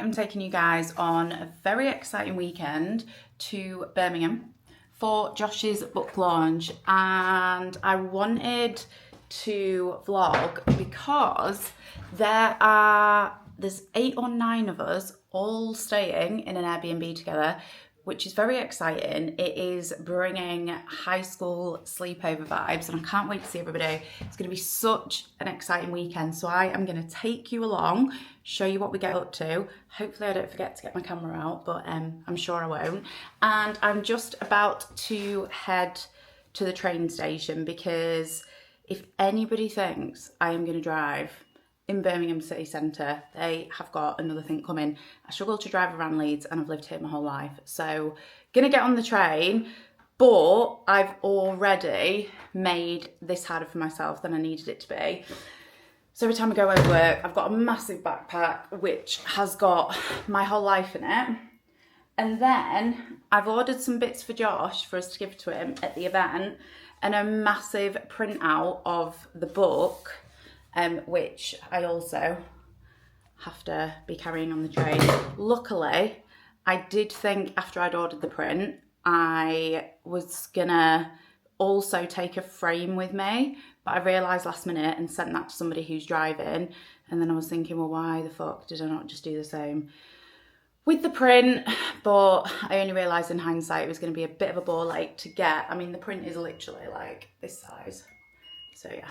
am taking you guys on a very exciting weekend to Birmingham for Josh's book launch, and I wanted to vlog because there's 8 or 9 of us all staying in an Airbnb together, which is very exciting. It is bringing high school sleepover vibes and I can't wait to see everybody. It's going to be such an exciting weekend. So I am going to take you along, show you what we get up to. Hopefully I don't forget to get my camera out, but I'm sure I won't. And I'm just about to head to the train station because if anybody thinks I am going to drive in Birmingham city centre, they have got another thing coming. I struggle to drive around Leeds and I've lived here my whole life. So gonna get on the train, but I've already made this harder for myself than I needed it to be. So every time I go over work, I've got a massive backpack which has got my whole life in it. And then I've ordered some bits for Josh for us to give to him at the event and a massive printout of the book, which I also have to be carrying on the train. Luckily, I did think after I'd ordered the print, I was gonna also take a frame with me, but I realised last minute and sent that to somebody who's driving, and then I was thinking, well, why the fuck did I not just do the same with the print? But I only realised in hindsight it was going to be a bit of a ball ache to get. I mean, the print is literally like this size, so yeah.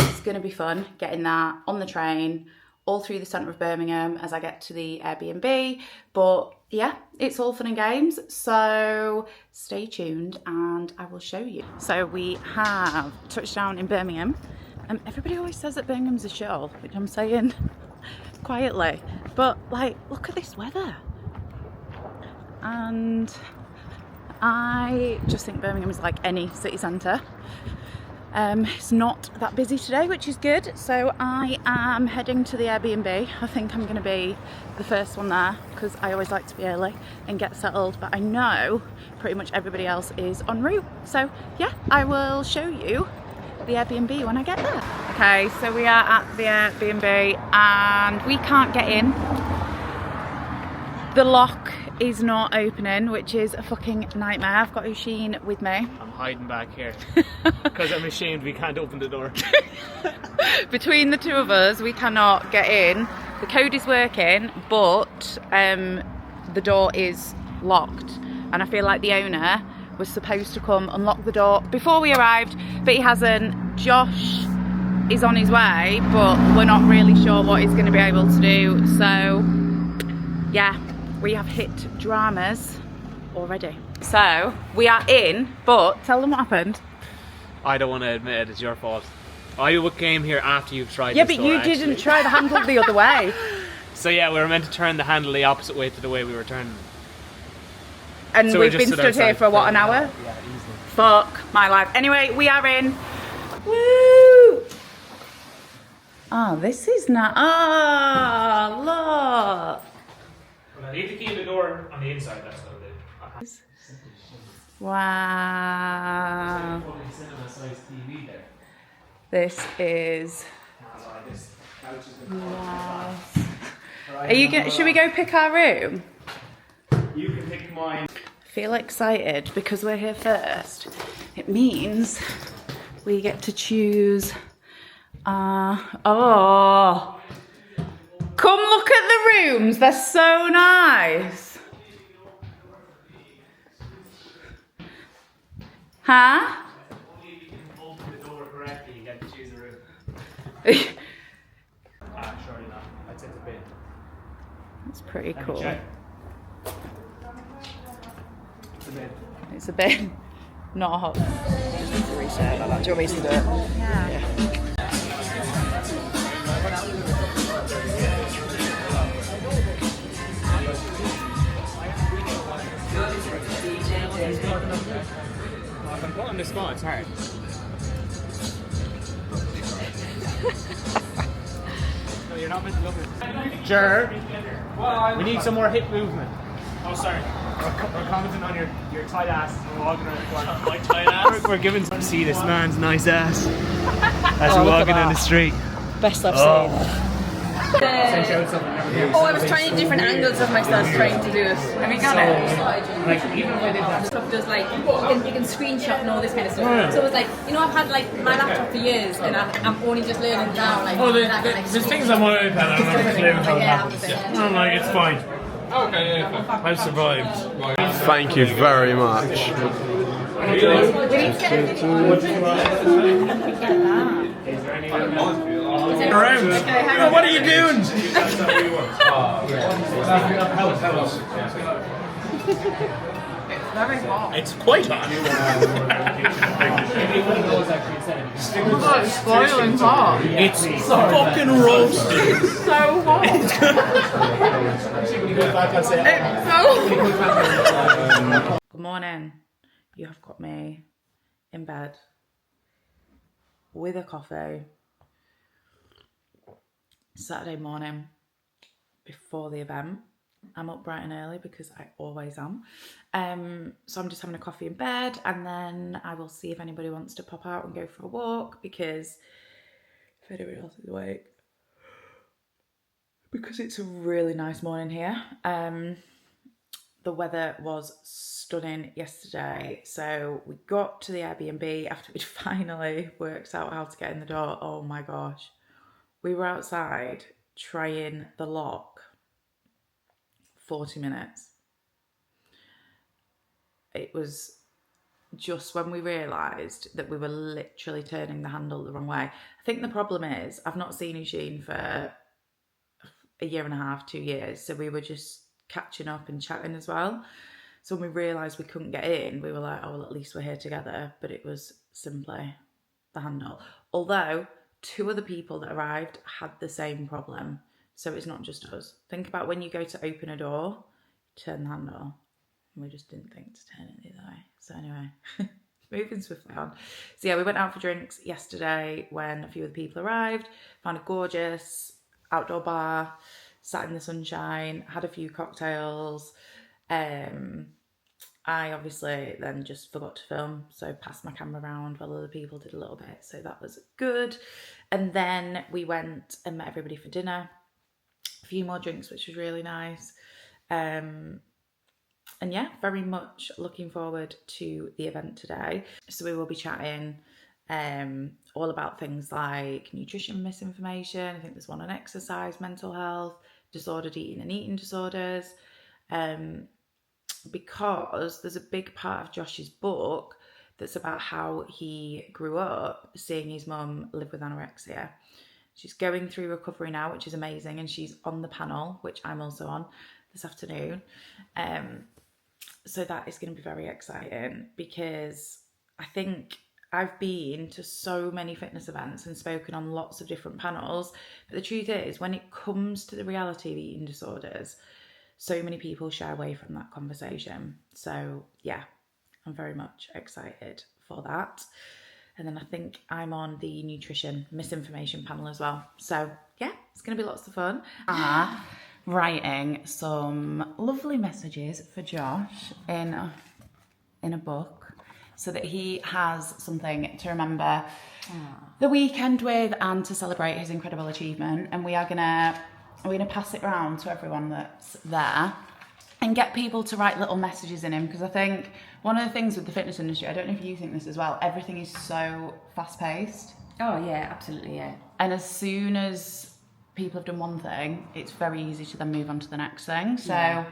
It's going to be fun getting that on the train all through the centre of Birmingham as I get to the Airbnb. But yeah, it's all fun and games. So stay tuned and I will show you. So we have touched down in Birmingham. Everybody always says that Birmingham's a shithole, which I'm saying quietly. But like, look at this weather. And I just think Birmingham is like any city centre. It's not that busy today, which is good. So I am heading to the Airbnb. I think I'm going to be the first one there because I always like to be early and get settled, but I know pretty much everybody else is en route. So yeah, I will show you the Airbnb when I get there. Okay, so we are at the Airbnb and we can't get in. The lock is not opening, which is a fucking nightmare. I've got Usheen with me. I'm hiding back here because I'm ashamed we can't open the door. Between the two of us, we cannot get in. The code is working, but the door is locked. And I feel like the owner was supposed to come unlock the door before we arrived, but he hasn't. Josh is on his way, but we're not really sure what he's going to be able to do. So yeah, we have hit dramas already. So we are in, but tell them what happened. I don't want to admit it, it's your fault. I came here after you've tried Yeah, this but door, you didn't try the handle the other way. So yeah, we were meant to turn the handle the opposite way to the way we were turning. And So we've been stood here for what, an hour? Yeah, easily. Fuck my life. Anyway, we are in. Woo! Oh, this is not. Oh, look. Well, I need to keep the door on the inside, that's what I did. Wow. This is. Wow. Are you going? Should we go pick our room? You can pick mine. I feel excited because we're here first. It means we get to choose. Oh, come look at the rooms. They're so nice. Huh? Only if you can open the door correctly, you get to choose a room. Surely not. I'd say it's a bin. That's pretty Let me cool. check. It's a bin. It's a bit not a hot. Just need to reset that. Do you want me to do it? Yeah. If I'm put on the spot, it's hard. No, you're not meant to look at. Sure. We need some more hip movement. Oh, sorry. We're commenting on your tight ass. We're walking around the corner. My tight ass? We're giving some. See this man's nice ass as we're walking down the street. Best I've seen. Send you out something. Oh, I was trying different angles of myself trying to do it. Have you got it? Like, even if I did that. Stuff does like you can screenshot and all this kind of stuff. So it's like, you know, I've had like my laptop for years and I'm only just learning now. Like, There's things I'm on my iPad I'm not clear how it happens. I'm like, it's fine. Okay, yeah. I've survived. Thank you very much. Around. What are you doing? Very hot. It's quite hot. Oh my god, it's boiling hot. It's fucking roasted. So hot. Good morning. You have got me in bed with a coffee Saturday morning before the event. I'm up bright and early because I always am. So I'm just having a coffee in bed, and then I will see if anybody wants to pop out and go for a walk, because if anybody else is awake, because it's a really nice morning here. The weather was stunning yesterday, so we got to the Airbnb after we'd finally worked out how to get in the door. Oh my gosh, we were outside trying the lock 40 minutes. It was just when we realised that we were literally turning the handle the wrong way. I think the problem is I've not seen Eugene for a year and a half, 2 years, so we were just catching up and chatting as well. So when we realised we couldn't get in, we were like, oh well, at least we're here together. But it was simply the handle. Although 2 other people that arrived had the same problem. So it's not just us. Think about when you go to open a door, turn the handle. And we just didn't think to turn it the other way. So anyway, moving swiftly on. So yeah, we went out for drinks yesterday when a few of the people arrived, found a gorgeous outdoor bar, sat in the sunshine, had a few cocktails. I obviously then just forgot to film, so passed my camera around while other people did a little bit. So that was good. And then we went and met everybody for dinner. A few more drinks, which was really nice. And yeah, very much looking forward to the event today. So we will be chatting all about things like nutrition misinformation. I think there's one on exercise, mental health, disordered eating and eating disorders. Because there's a big part of Josh's book that's about how he grew up seeing his mum live with anorexia. She's going through recovery now, which is amazing, and she's on the panel, which I'm also on this afternoon. So that is going to be very exciting, because I think I've been to so many fitness events and spoken on lots of different panels, but the truth is, when it comes to the reality of eating disorders, so many people shy away from that conversation. So yeah, I'm very much excited for that. And then I think I'm on the nutrition misinformation panel as well. So yeah, it's going to be lots of fun. Writing some lovely messages for Josh in a book, so that he has something to remember the weekend with and to celebrate his incredible achievement. And we're gonna pass it around to everyone that's there and get people to write little messages in him, because I think one of the things with the fitness industry, I don't know if you think this as well, everything is so fast paced. Oh yeah, absolutely, yeah. And as soon as people have done one thing, it's very easy to then move on to the next thing. So yeah.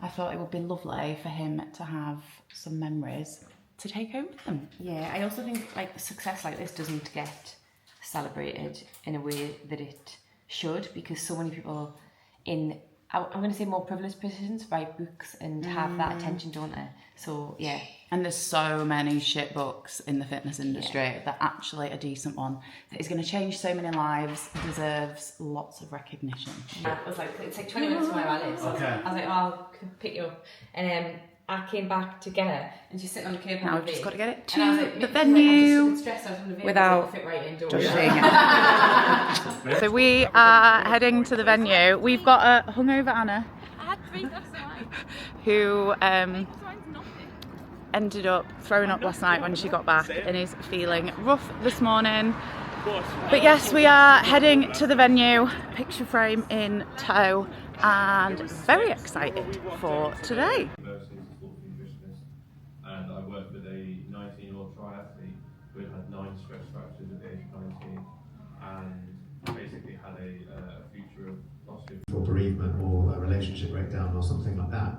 I thought it would be lovely for him to have some memories to take home with him. Yeah, I also think like success like this doesn't get celebrated in a way that it should, because so many people in, I'm going to say, more privileged positions write books and have that attention, don't they? So yeah. And there's so many shit books in the fitness industry that actually a decent one that is going to change so many lives deserves lots of recognition. I was like, it's like 20 minutes from where I live. So okay. I was like, oh, I'll pick you up. And I came back to get her, and she's sitting on the curb. Now I've just got to get it to the venue without joshing. So we are heading to the venue. We've got a hungover Anna. I had 3 glasses of wine. Who ended up throwing up last night when she got back and is feeling rough this morning. But yes, we are heading to the venue, picture frame in tow, and very excited for today. And I worked with a 19-year-old triathlete who had 9 stress fractures at the age of 19 and basically had a future of loss of bereavement or a relationship breakdown or something like that.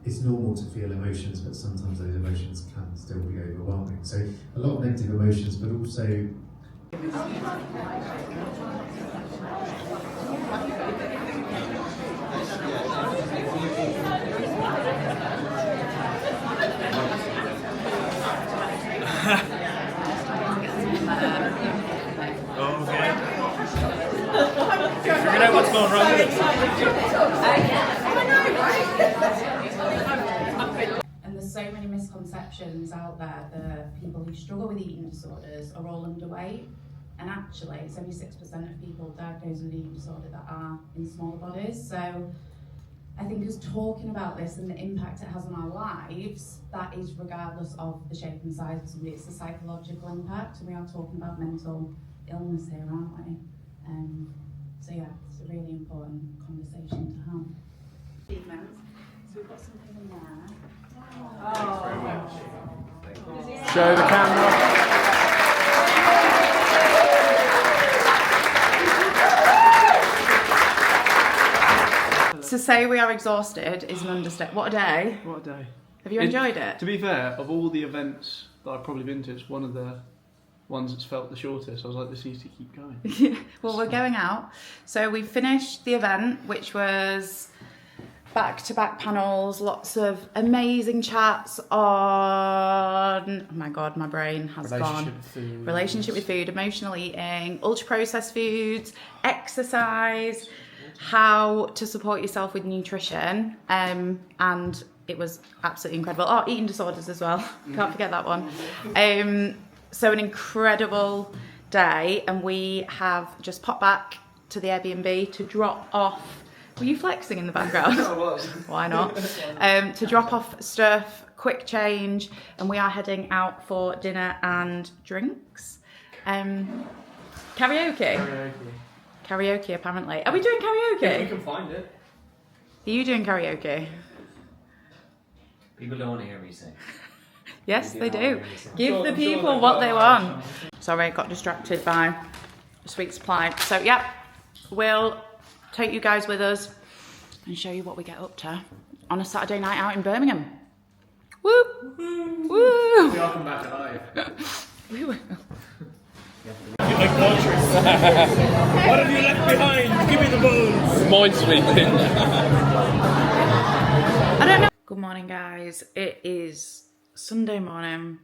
It's normal to feel emotions, but sometimes those emotions can still be overwhelming. So a lot of negative emotions, but also Figured out what's going wrong with it. And there's so many misconceptions out there that people who struggle with eating disorders are all underweight. And actually, it's only 6% of people diagnosed with eating disorder that are in smaller bodies. So I think us talking about this and the impact it has on our lives, that is regardless of the shape and size of somebody. It's the psychological impact. And we are talking about mental illness here, aren't we? So yeah, it's a really important conversation to have. So we've got something in there. Show the camera. To say we are exhausted is an understatement. What a day. What a day. Have you enjoyed it? To be fair, of all the events that I've probably been to, it's one of the ones that's felt the shortest. I was like, this needs to keep going. Well, we're going out. So we finished the event, which was back-to-back panels, lots of amazing chats on, oh my God, my brain has gone. Relationship with food, emotional eating, ultra-processed foods, exercise, how to support yourself with nutrition, and it was absolutely incredible. Oh, eating disorders as well. Can't forget that one. So an incredible day, and we have just popped back to the Airbnb to drop off. Were you flexing in the background? I was. Why not? To drop off stuff, quick change, and we are heading out for dinner and drinks. Karaoke. Karaoke, apparently. Are we doing karaoke? Yeah, you can find it. Are you doing karaoke? People don't want to hear me sing. Yes, they do. Give the people what they want. Sorry, I got distracted by the sweet supply. So, yeah, we'll take you guys with us and show you what we get up to on a Saturday night out in Birmingham. Woo! Woo! We all come back alive. We will. Like vultures. What have you left behind? Give me the bones. Mind sweeping. I don't know. Good morning, guys. It is Sunday morning,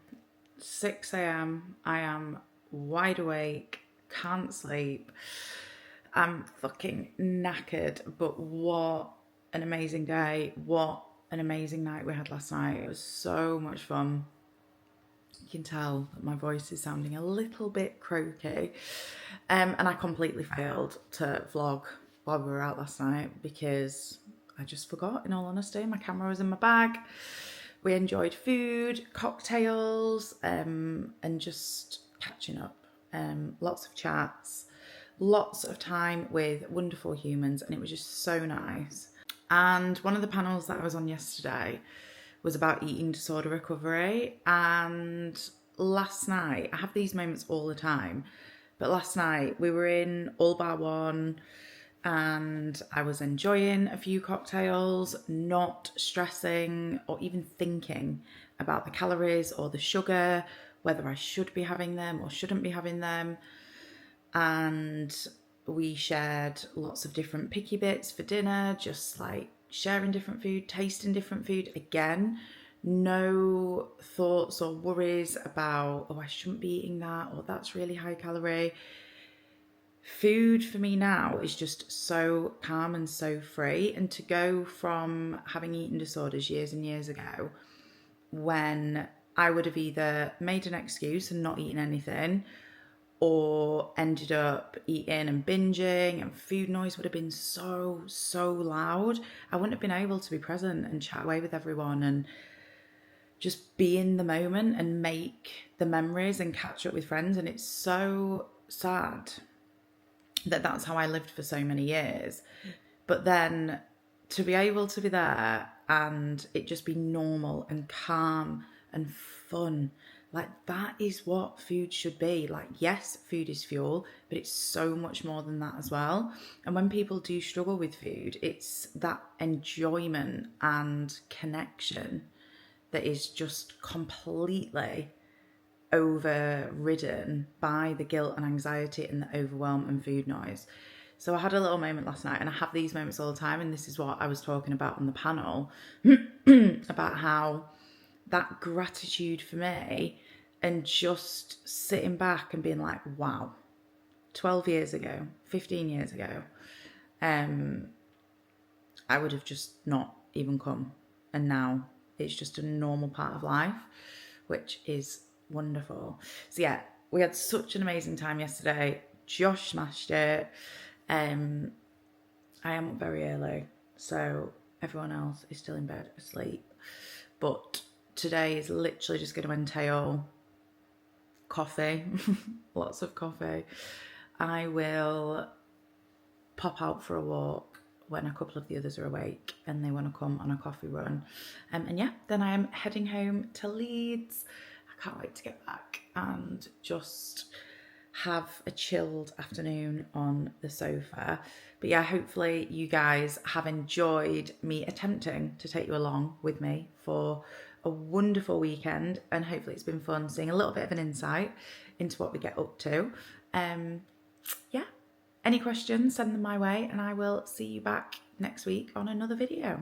6 a.m. I am wide awake, can't sleep. I'm fucking knackered, but what an amazing day. What an amazing night we had last night. It was so much fun. You can tell that my voice is sounding a little bit croaky. And I completely failed to vlog while we were out last night because I just forgot, in all honesty. My camera was in my bag. We enjoyed food, cocktails, and just catching up. Lots of chats, lots of time with wonderful humans, and it was just so nice. And one of the panels that I was on yesterday was about eating disorder recovery. And last night, I have these moments all the time, but last night we were in All Bar One and I was enjoying a few cocktails, not stressing or even thinking about the calories or the sugar, whether I should be having them or shouldn't be having them. And we shared lots of different picky bits for dinner, just like sharing different food, tasting different food. Again, no thoughts or worries about, oh, I shouldn't be eating that, or that's really high calorie. Food for me now is just so calm and so free. And to go from having eating disorders years and years ago, when I would have either made an excuse and not eaten anything, or ended up eating and binging, and food noise would have been so loud. I wouldn't have been able to be present and chat away with everyone and just be in the moment and make the memories and catch up with friends. And it's so sad that that's how I lived for so many years. But then to be able to be there and it just be normal and calm and fun, like that is what food should be. Like, yes, food is fuel, but it's so much more than that as well. And when people do struggle with food, it's that enjoyment and connection that is just completely overridden by the guilt and anxiety and the overwhelm and food noise. So I had a little moment last night, and I have these moments all the time, and this is what I was talking about on the panel about how that gratitude for me and just sitting back and being like, wow, 12 years ago, 15 years ago, I would have just not even come. And now it's just a normal part of life, which is wonderful. So yeah, we had such an amazing time yesterday. Josh smashed it. I am up very early, so everyone else is still in bed asleep. But today is literally just going to entail coffee, lots of coffee. I will pop out for a walk when a couple of the others are awake and they want to come on a coffee run. And yeah, then I am heading home to Leeds. I can't wait to get back and just have a chilled afternoon on the sofa. But yeah, hopefully you guys have enjoyed me attempting to take you along with me for a wonderful weekend, and hopefully it's been fun seeing a little bit of an insight into what we get up to. Yeah, any questions, send them my way, and I will see you back next week on another video.